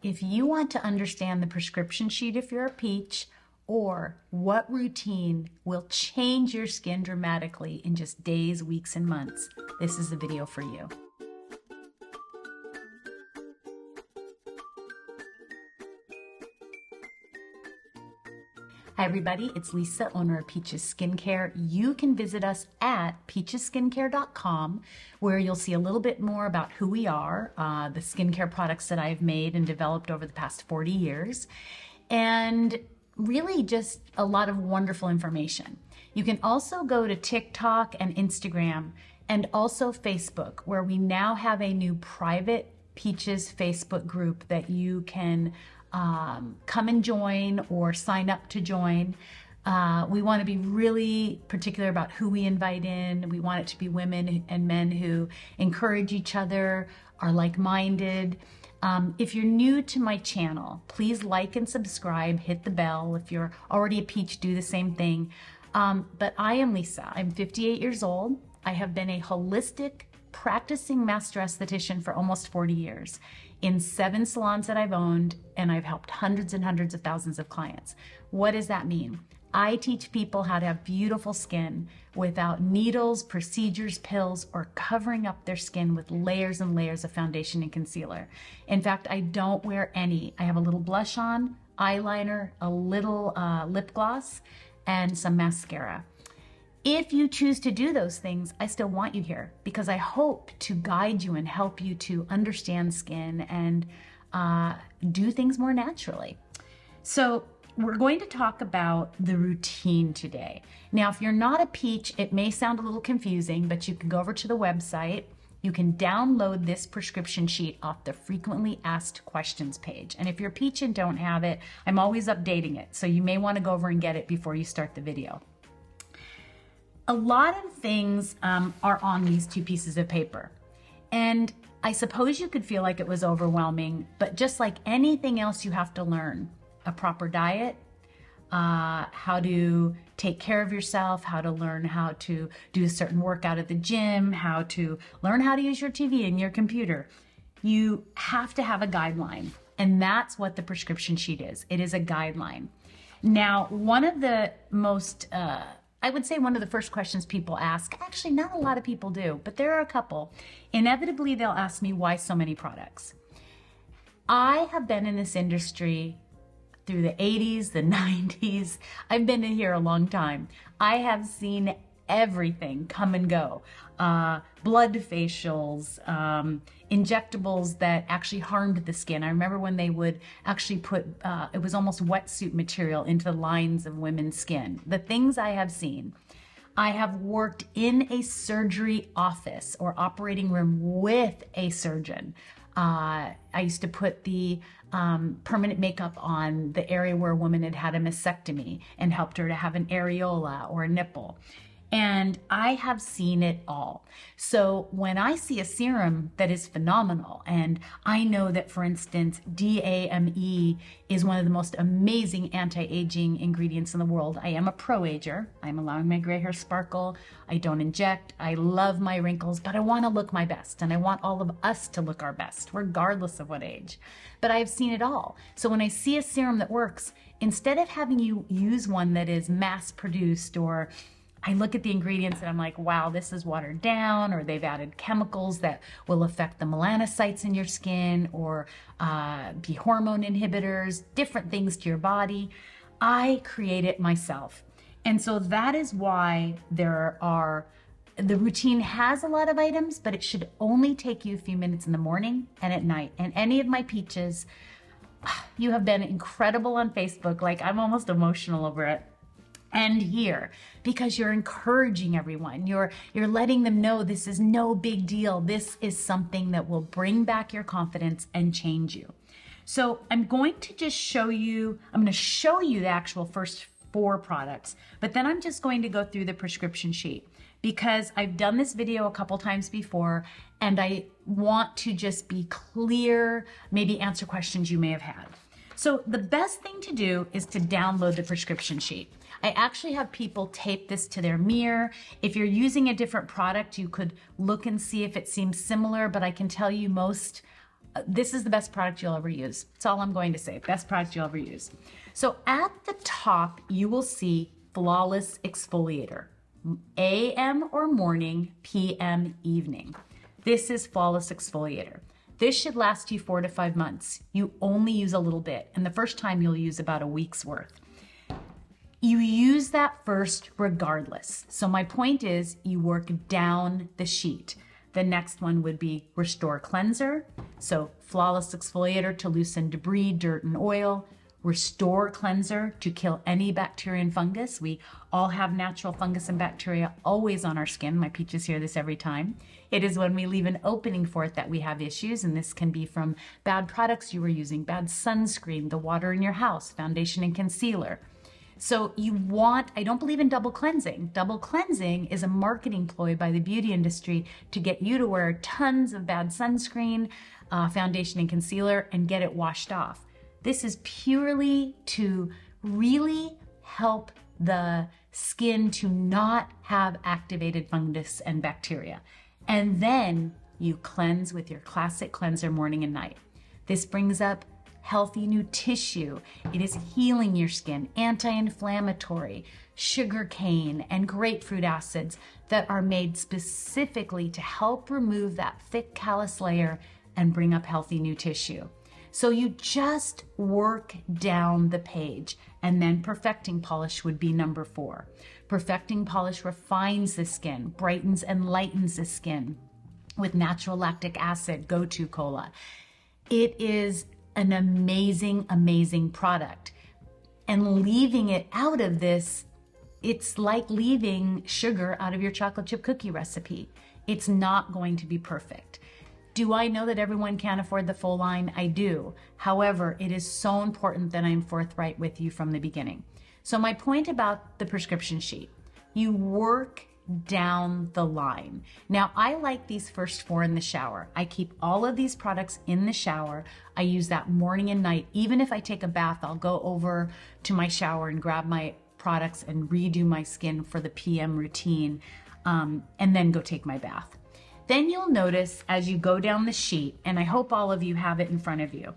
If you want to understand the prescription sheet if you're a peach, or what routine will change your skin dramatically in just days, weeks, and months, this is the video for you. Hi everybody, it's Lisa, owner of Peaches Skincare. You can visit us at peachesskincare.com, where you'll see a little bit more about who we are, the skincare products that I've made and developed over the past 40 years, and really just a lot of wonderful information. You can also go to TikTok and Instagram and also Facebook, where we now have a new private Peaches Facebook group that you can come and join or sign up to join. We want to be really particular about who we invite in. We want it to be women and men who encourage each other, are like-minded. If you're new to my channel, please like and subscribe, hit the bell. If you're already a peach, do the same thing. But I am Lisa. I'm 58 years old. I have been a holistic practicing master esthetician for almost 40 years in 7 salons that I've owned, and I've helped hundreds and hundreds of thousands of clients. What does that mean? I teach people how to have beautiful skin without needles, procedures, pills, or covering up their skin with layers and layers of foundation and concealer. In fact, I don't wear any. I have a little blush on, eyeliner, a little lip gloss, and some mascara. If you choose to do those things, I still want you here because I hope to guide you and help you to understand skin and do things more naturally. So we're going to talk about the routine today. Now, if you're not a peach, it may sound a little confusing, but you can go over to the website. You can download this prescription sheet off the frequently asked questions page. And if you're a peach and don't have it, I'm always updating it. So you may want to go over and get it before you start the video. A lot of things are on these 2 pieces of paper. And I suppose you could feel like it was overwhelming, but just like anything else you have to learn, a proper diet, how to take care of yourself, how to learn how to do a certain workout at the gym, how to learn how to use your TV and your computer. You have to have a guideline. And that's what the prescription sheet is. It is a guideline. Now, one of the most, I would say one of the first questions people ask, actually not a lot of people do, but there are a couple. Inevitably, they'll ask me, why so many products? I have been in this industry through the 80s, the 90s. I've been in here a long time. I have seen everything come and go. Blood facials, injectables that actually harmed the skin. I remember when they would actually put, it was almost wetsuit material into the lines of women's skin. The things I have seen. I have worked in a surgery office or operating room with a surgeon. I used to put the permanent makeup on the area where a woman had had a mastectomy and helped her to have an areola or a nipple. And I have seen it all. So when I see a serum that is phenomenal, and I know that, for instance, DAME is one of the most amazing anti-aging ingredients in the world. I am a pro-ager. I'm allowing my gray hair sparkle. I don't inject. I love my wrinkles, but I want to look my best. And I want all of us to look our best, regardless of what age. But I've seen it all. So when I see a serum that works, instead of having you use one that is mass-produced, or I look at the ingredients and I'm like, wow, this is watered down, or they've added chemicals that will affect the melanocytes in your skin, or be hormone inhibitors, different things to your body. I create it myself. And so that is why the routine has a lot of items, but it should only take you a few minutes in the morning and at night. And any of my peaches, you have been incredible on Facebook. Like, I'm almost emotional over it. And here, because you're encouraging everyone, you're letting them know this is no big deal. This is something that will bring back your confidence and change you. So I'm going to just show you, I'm going to show you the actual first 4 products, but then I'm just going to go through the prescription sheet because I've done this video a couple times before and I want to just be clear, maybe answer questions you may have had. So the best thing to do is to download the prescription sheet. I actually have people tape this to their mirror. If you're using a different product, you could look and see if it seems similar, but I can tell you most this is the best product you'll ever use. That's all I'm going to say. Best product you'll ever use. So at the top, you will see Flawless Exfoliator. AM or morning, PM evening. This is Flawless Exfoliator. This should last you 4 to 5 months. You only use a little bit, and the first time you'll use about a week's worth. You use that first regardless. So my point is you work down the sheet. The next one would be Restore Cleanser. So Flawless Exfoliator to loosen debris, dirt, and oil. Restore Cleanser to kill any bacteria and fungus. We all have natural fungus and bacteria always on our skin. My peaches hear this every time. It is when we leave an opening for it that we have issues, and this can be from bad products you were using, bad sunscreen, the water in your house, foundation and concealer. So you want, I don't believe in double cleansing. Double cleansing is a marketing ploy by the beauty industry to get you to wear tons of bad sunscreen, foundation and concealer and get it washed off. This is purely to really help the skin to not have activated fungus and bacteria. And then you cleanse with your classic cleanser morning and night. This brings up healthy new tissue. It is healing your skin, anti-inflammatory, sugar cane, and grapefruit acids that are made specifically to help remove that thick callus layer and bring up healthy new tissue. So you just work down the page, and then perfecting polish would be number 4. Perfecting polish refines the skin, brightens and lightens the skin with natural lactic acid, Go-To Cola. It is an amazing, amazing product. And leaving it out of this, it's like leaving sugar out of your chocolate chip cookie recipe. It's not going to be perfect. Do I know that everyone can't afford the full line? I do. However, it is so important that I'm forthright with you from the beginning. So my point about the prescription sheet, you work down the line. Now, I like these first 4 in the shower. I keep all of these products in the shower. I use that morning and night. Even if I take a bath, I'll go over to my shower and grab my products and redo my skin for the PM routine, and then go take my bath. Then you'll notice as you go down the sheet, and I hope all of you have it in front of you,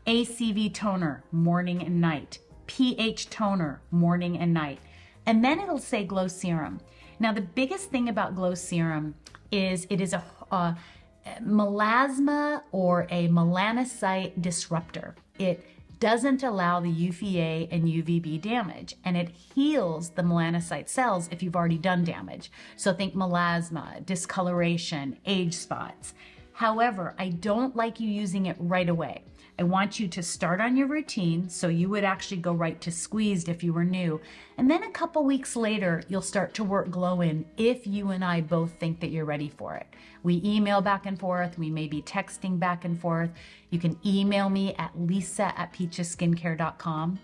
ACV toner, morning and night, pH toner, morning and night, and then it'll say Glow Serum. Now, the biggest thing about Glow Serum is it is a melasma or a melanocyte disruptor. It doesn't allow the UVA and UVB damage, and it heals the melanocyte cells if you've already done damage. So think melasma, discoloration, age spots. However, I don't like you using it right away. I want you to start on your routine, so you would actually go right to squeezed if you were new. And then a couple weeks later, you'll start to work Glow In if you and I both think that you're ready for it. We email back and forth. We may be texting back and forth. You can email me at lisa@peachesskincare.com.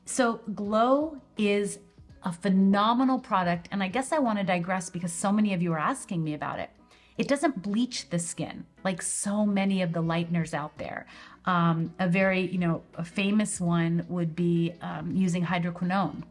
So Glow is a phenomenal product, and I guess I want to digress because so many of you are asking me about it. It doesn't bleach the skin like so many of the lighteners out there. A very, a famous one would be using hydroquinone.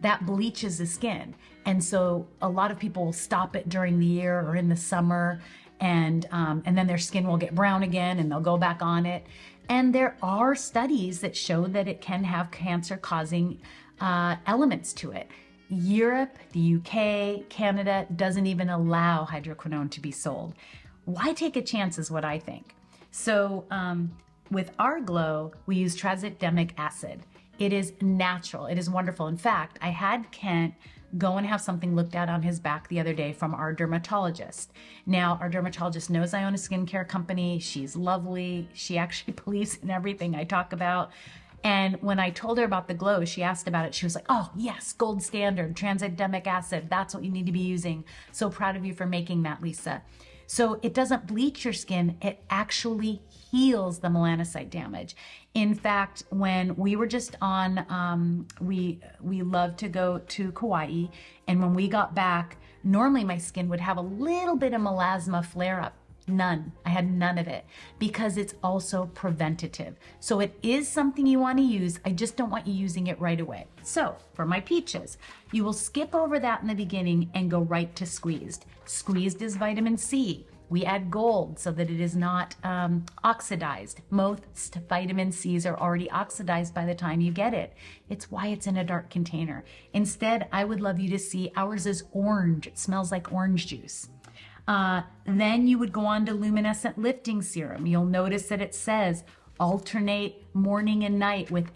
That bleaches the skin. And so a lot of people will stop it during the year or in the summer, and then their skin will get brown again and they'll go back on it. And there are studies that show that it can have cancer-causing elements to it. Europe, the UK, Canada doesn't even allow hydroquinone to be sold. Why take a chance is what I think. So with our Glow, we use trazodimic acid. It is natural. It is wonderful. In fact, I had Kent go and have something looked at on his back the other day from our dermatologist. Now, our dermatologist knows I own a skincare company. She's lovely. She actually believes in everything I talk about. And when I told her about the Glow, she asked about it. She was like, oh, yes, gold standard, trazodimic acid. That's what you need to be using. So proud of you for making that, Lisa. So it doesn't bleach your skin. It actually heals the melanocyte damage. In fact, when we were just on, we love to go to Kauai. And when we got back, normally my skin would have a little bit of melasma flare up. None. I had none of it because it's also preventative. So it is something you want to use. I just don't want you using it right away. So for my peaches, you will skip over that in the beginning and go right to squeezed. Squeezed is vitamin C. We add gold so that it is not oxidized. Most vitamin C's are already oxidized by the time you get it. It's why it's in a dark container. Instead, I would love you to see ours is orange. It smells like orange juice. Then you would go on to Luminescent Lifting Serum. You'll notice that it says alternate morning and night with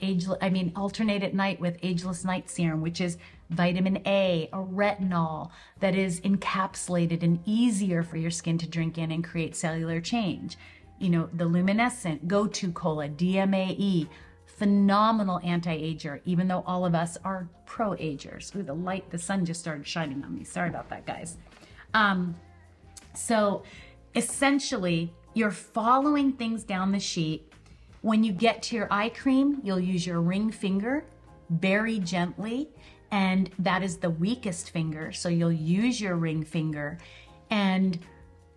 alternate at night with Ageless Night Serum, which is vitamin A, a retinol that is encapsulated and easier for your skin to drink in and create cellular change. You know, the Luminescent, Go-To Cola, DMAE, phenomenal anti-ager, even though all of us are pro-agers. Ooh, the sun just started shining on me. Sorry about that, guys. So essentially, you're following things down the sheet. When you get to your eye cream, you'll use your ring finger very gently, and that is the weakest finger. So you'll use your ring finger. And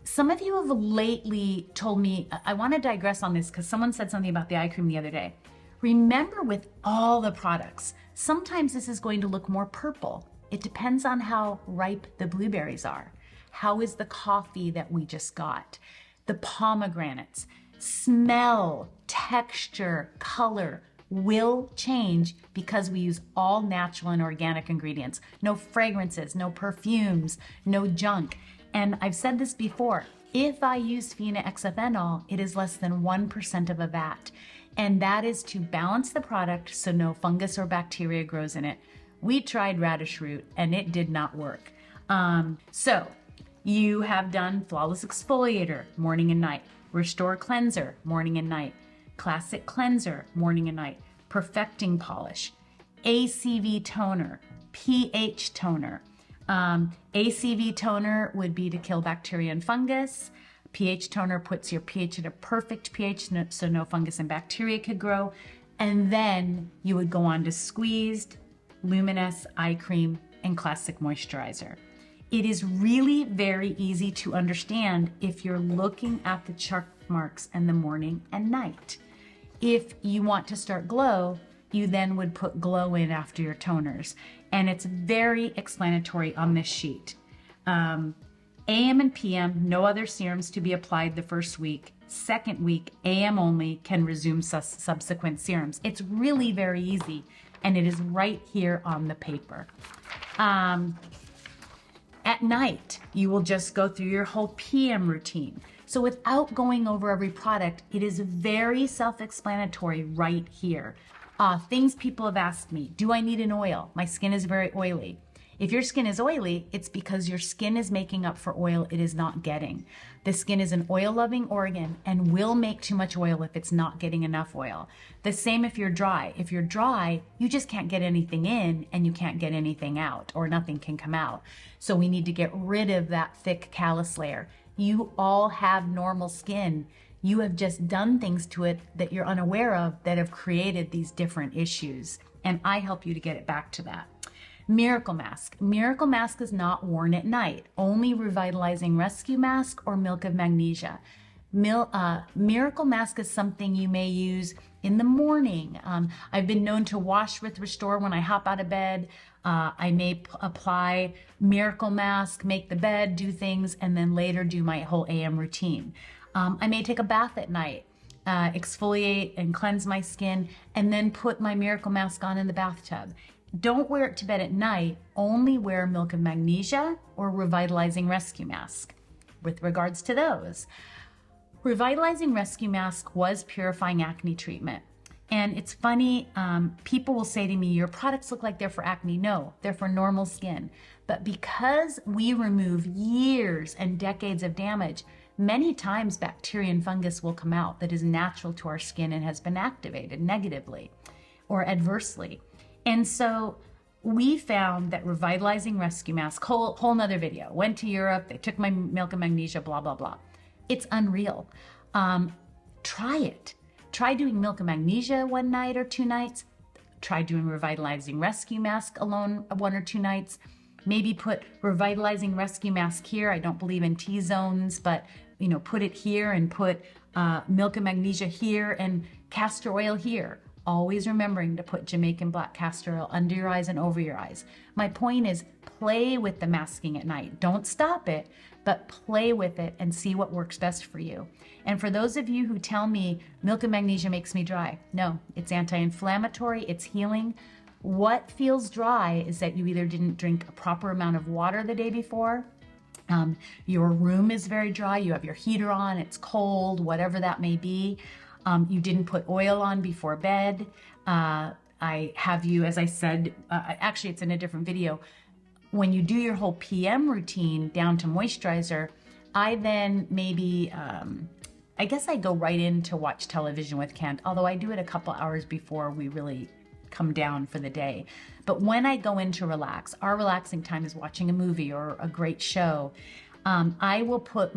some of you have lately told me, I want to digress on this because someone said something about the eye cream the other day. Remember, with all the products, sometimes this is going to look more purple. It depends on how ripe the blueberries are. How is the coffee that we just got? The pomegranates. Smell, texture, color will change because we use all natural and organic ingredients. No fragrances, no perfumes, no junk. And I've said this before, if I use phenylhexaphenol, it is less than 1% of a vat. And that is to balance the product so no fungus or bacteria grows in it. We tried radish root and it did not work. So you have done Flawless Exfoliator, morning and night. Restore Cleanser, morning and night. Classic Cleanser, morning and night. Perfecting Polish. ACV Toner. pH Toner. ACV Toner would be to kill bacteria and fungus. pH Toner puts your pH at a perfect pH so no fungus and bacteria could grow. And then you would go on to Squeezed, Luminous Eye Cream, and Classic Moisturizer. It is really very easy to understand if you're looking at the chart marks in the morning and night. If you want to start glow, you then would put glow in after your toners. And it's very explanatory on this sheet. AM and PM, no other serums to be applied the first week. Second week, AM only, can resume subsequent serums. It's really very easy, and it is right here on the paper. At night, you will just go through your whole PM routine. So without going over every product, it is very self-explanatory right here. Things people have asked me, do I need an oil? My skin is very oily. If your skin is oily, it's because your skin is making up for oil it is not getting. The skin is an oil-loving organ and will make too much oil if it's not getting enough oil. The same if you're dry. If you're dry, you just can't get anything in and you can't get anything out, or nothing can come out. So we need to get rid of that thick callus layer. You all have normal skin. You have just done things to it that you're unaware of that have created these different issues. And I help you to get it back to that. Miracle Mask. Miracle Mask is not worn at night. Only Revitalizing Rescue Mask or Milk of Magnesia. Miracle Mask is something you may use in the morning. I've been known to wash with Restore when I hop out of bed. I may apply Miracle Mask, make the bed, do things, and then later do my whole AM routine. I may take a bath at night, exfoliate and cleanse my skin, and then put my Miracle Mask on in the bathtub. Don't wear it to bed at night, only wear Milk of Magnesia or Revitalizing Rescue Mask. With regards to those, Revitalizing Rescue Mask was purifying acne treatment. And it's funny, people will say to me, your products look like they're for acne. No, they're for normal skin. But because we remove years and decades of damage, many times bacteria and fungus will come out that is natural to our skin and has been activated negatively or adversely. And so we found that Revitalizing Rescue Mask, whole nother video, went to Europe, they took my Milk of Magnesia, blah, blah, blah. It's unreal. Try it. Try doing Milk of Magnesia one night or 2 nights. Try doing Revitalizing Rescue Mask alone 1 or 2 nights. Maybe put Revitalizing Rescue Mask here. I don't believe in T-zones, but put it here and put Milk of Magnesia here and castor oil here. Always remembering to put Jamaican black castor oil under your eyes and over your eyes. My point is, play with the masking at night. Don't stop it, but play with it and see what works best for you. And for those of you who tell me milk and magnesia makes me dry, no, it's anti-inflammatory, it's healing. What feels dry is that you either didn't drink a proper amount of water the day before, your room is very dry, you have your heater on, it's cold, whatever that may be. You didn't put oil on before bed. I have you, as I said, actually it's in a different video, when you do your whole PM routine down to moisturizer, I then maybe, I guess I go right in to watch television with Kent, although I do it a couple hours before we really come down for the day. But when I go in to relax, our relaxing time is watching a movie or a great show. I will put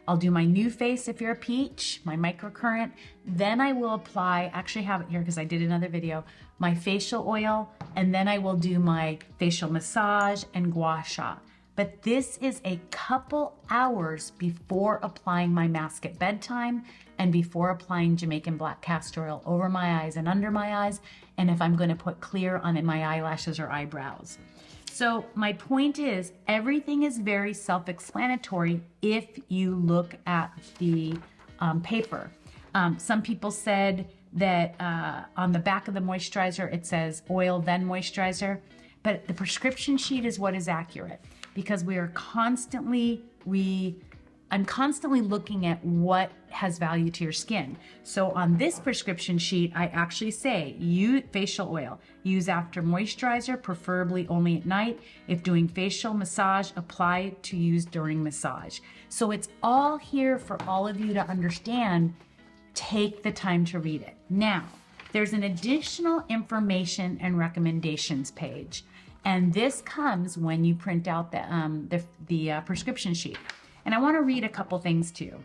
I'll do my new face if you're a peach, my microcurrent. Then I will apply, actually have it here because I did another video, my facial oil, and then I will do my facial massage and gua sha. But this is a couple hours before applying my mask at bedtime and before applying Jamaican black castor oil over my eyes and under my eyes, and if I'm going to put clear on my eyelashes or eyebrows. So my point is, everything is very self-explanatory if you look at the paper. Some people said that on the back of the moisturizer, it says oil, then moisturizer, but the prescription sheet is what is accurate because we are I'm constantly looking at what has value to your skin. So on this prescription sheet, I actually say use facial oil. Use after moisturizer, preferably only at night. If doing facial massage, apply to use during massage. So it's all here for all of you to understand. Take the time to read it. Now, there's an additional information and recommendations page. And this comes when you print out the prescription sheet. And I want to read a couple things to you.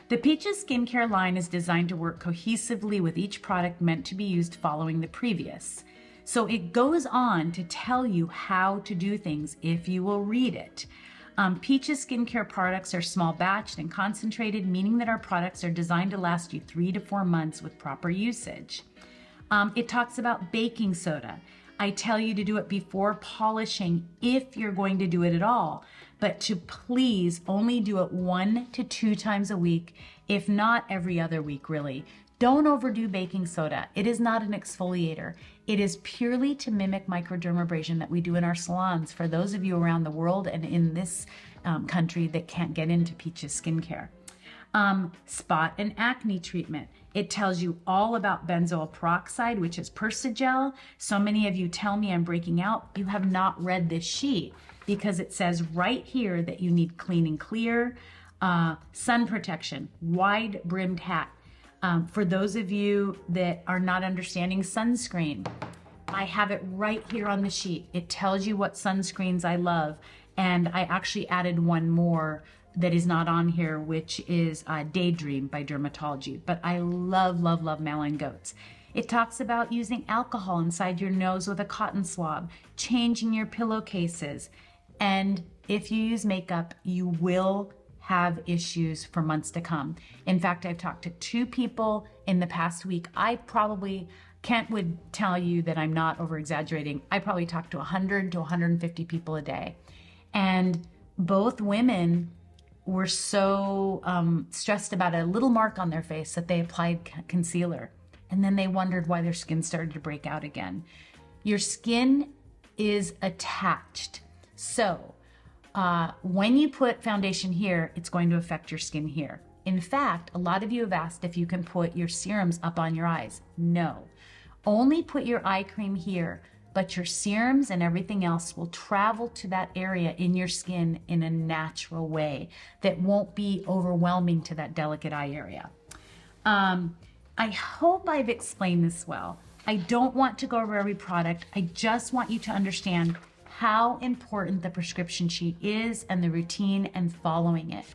The Peaches skincare line is designed to work cohesively with each product meant to be used following the previous. So it goes on to tell you how to do things if you will read it. Peaches skincare products are small batched and concentrated, meaning that our products are designed to last you 3 to 4 months with proper usage. It talks about baking soda. I tell you to do it before polishing if you're going to do it at all, but to please only do it 1 to 2 times a week, if not every other week, really. Don't overdo baking soda. It is not an exfoliator. It is purely to mimic microdermabrasion that we do in our salons for those of you around the world and in this country that can't get into Peaches skincare. Spot and acne treatment. It tells you all about benzoyl peroxide, which is Persagel. So many of you tell me I'm breaking out. You have not read this sheet because it says right here that you need clean and clear, sun protection, wide brimmed hat. For those of you that are not understanding sunscreen, I have it right here on the sheet. It tells you what sunscreens I love. And I actually added one more that is not on here, which is Daydream by Dermatology. But I love, love, love Malin Goats. It talks about using alcohol inside your nose with a cotton swab, changing your pillowcases. And if you use makeup, you will have issues for months to come. In fact, I've talked to 2 people in the past week. Kent would tell you that I'm not over exaggerating. I probably talked to 100 to 150 people a day. And both women were so stressed about a little mark on their face that they applied concealer. And then they wondered why their skin started to break out again. Your skin is attached. So when you put foundation here, it's going to affect your skin here. In fact, a lot of you have asked if you can put your serums up on your eyes. No. Only put your eye cream here, but your serums and everything else will travel to that area in your skin in a natural way that won't be overwhelming to that delicate eye area. I hope I've explained this well. I don't want to go over every product. I just want you to understand how important the prescription sheet is and the routine and following it.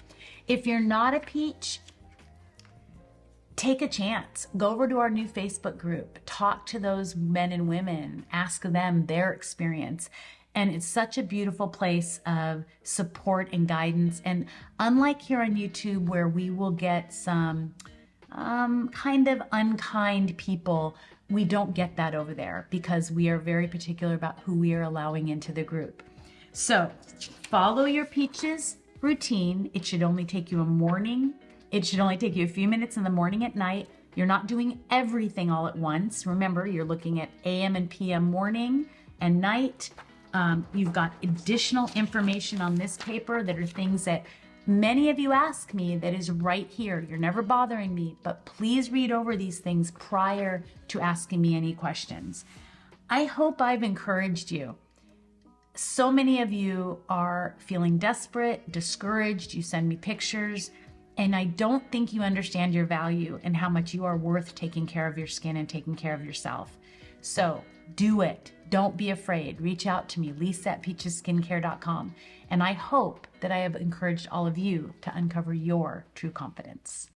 If you're not a peach, take a chance. Go over to our new Facebook group. Talk to those men and women. Ask them their experience. And it's such a beautiful place of support and guidance. And unlike here on YouTube where we will get some kind of unkind people, we don't get that over there because we are very particular about who we are allowing into the group. So follow your Peaches routine. It should only take you a morning. It should only take you a few minutes in the morning, at night. You're not doing everything all at once. Remember, you're looking at AM and PM morning and night. You've got additional information on this paper that are things that many of you ask me that is right here. You're never bothering me, but please read over these things prior to asking me any questions. I hope I've encouraged you. So many of you are feeling desperate, discouraged. You send me pictures, and I don't think you understand your value and how much you are worth taking care of your skin and taking care of yourself. So do it. Don't be afraid. Reach out to me, lisa@peachesskincare.com. And I hope that I have encouraged all of you to uncover your true confidence.